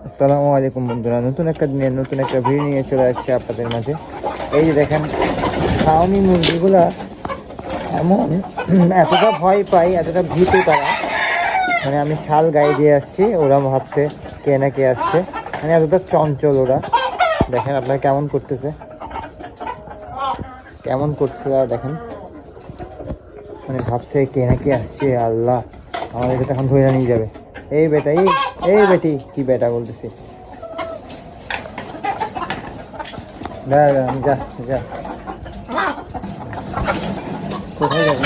আসসালামু আলাইকুম বন্ধুরা, নতুন একটা দিনের নতুন একটা ভিডিও নিয়ে চলে আসছে আপনাদের মাঝে। এই যে দেখেন ফার্মি মুরগিগুলা এমন এতটা ভয় পাই, এতটা ভীতু তারা, মানে আমি শাল গায়ে দিয়ে আসছি, ওরা ভাবছে কে না কে আসছে, মানে এতটা চঞ্চল ওরা। দেখেন আপনারা কেমন করতেছে আর দেখেন, মানে ভাবছে কে না কে আসছে। আল্লাহ, আমাদেরকে তখন ধরে নিয়ে যাবে। এই বেটা, এই বেটি, কি বেটা বলতেছি, যা যা, কোথায় যাবে?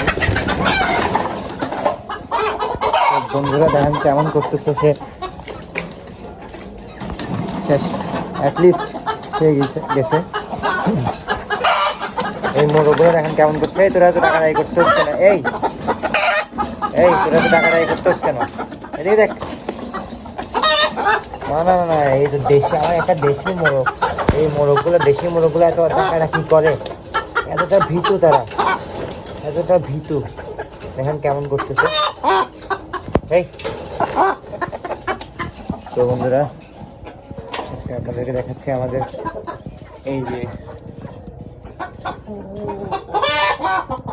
বন্ধুরা দেখেন কেমন করতেছে সে, শেষ অ্যাটলিস্ট সে গেছে। এই মোরগগুলো দেখেন কেমন করছে। এই তোরা তো টাকা রাই করতে হচ্ছে না, এই তোরা তো টাকা রাই করতে হচ্ছে কেন? এদিকে দেখ, না না না, এই তো দেশি, আমার একটা দেশি মোরগ। এই মোরগগুলো, দেশি মোরগগুলো এত টাকাটা কি করে, এতটা ভীতু তারা, এতটা ভীতু। দেখেন কেমন করতেছে। এই তো বন্ধুরা, আজকে আপনাদেরকে দেখাচ্ছি আমাদের এই যে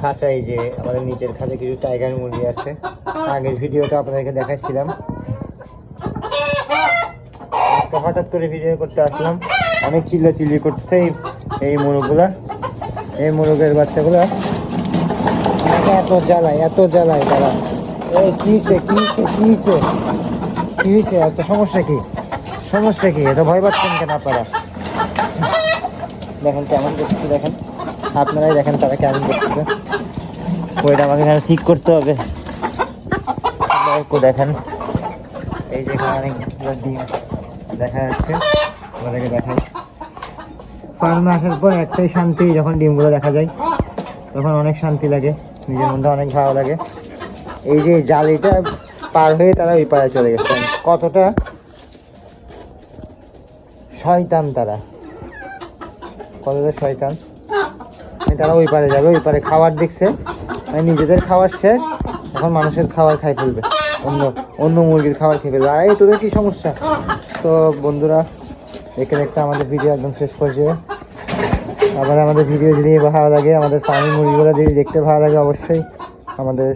খাঁচা, এই যে আমাদের নিচের খাঁচা কিছু টাইগার মুরগি আছে। আগের ভিডিওটা আপনাদেরকে দেখাচ্ছিলাম, হঠাৎ করে ভিডিও করতে আসলাম। অনেক চিল্লাচিল্লি করতেছে এই মোরগগুলা, এই মোরগের বাচ্চাগুলা এত জ্বালায় তারা। এই কিসে এত সমস্যা কি এত ভয় পাচ্ছেন কেন আপনারা? দেখেন কেমন করতেছে, দেখেন আপনারাই দেখেন তারা কেমন করতেছে। ওইটা আমাকে এখানে ঠিক করতে হবে। একটু দেখেন, এই যে এখানে অনেকগুলো ডিম দেখা যাচ্ছে, ওদেরকে দেখাই। ফার্মে আসার পর একটাই শান্তি, যখন ডিমগুলো দেখা যায় তখন অনেক শান্তি লাগে, নিজের মধ্যে অনেক ভালো লাগে। এই যে জালিটা পার হয়ে তারা ওই পারে চলে গেছে। কতটা শয়তান তারা, তারা ওই পারে যাবে, ওই পারে খাবার দেখছে, মানে নিজেদের খাবার শেষ, এখন মানুষের খাবার খাই ফেলবে, অন্য মুরগির খাবার খেয়ে ফেলবে। আর এই তোদের কি সমস্যা? তো বন্ধুরা, দেখতে আমাদের ভিডিও একদম শেষ পর্যায়ে। আবার আমাদের ভিডিও যদি ভালো লাগে, আমাদের ফার্মি মুরগিগুলো যদি দেখতে ভালো লাগে, অবশ্যই আমাদের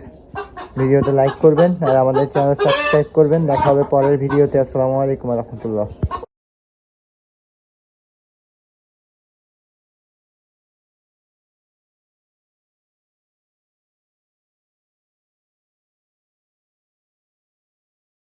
ভিডিওতে লাইক করবেন আর আমাদের চ্যানেল সাবস্ক্রাইব করবেন। দেখা হবে পরের ভিডিওতে। আসসালামু আলাইকুম ওয়া রাহমাতুল্লাহ।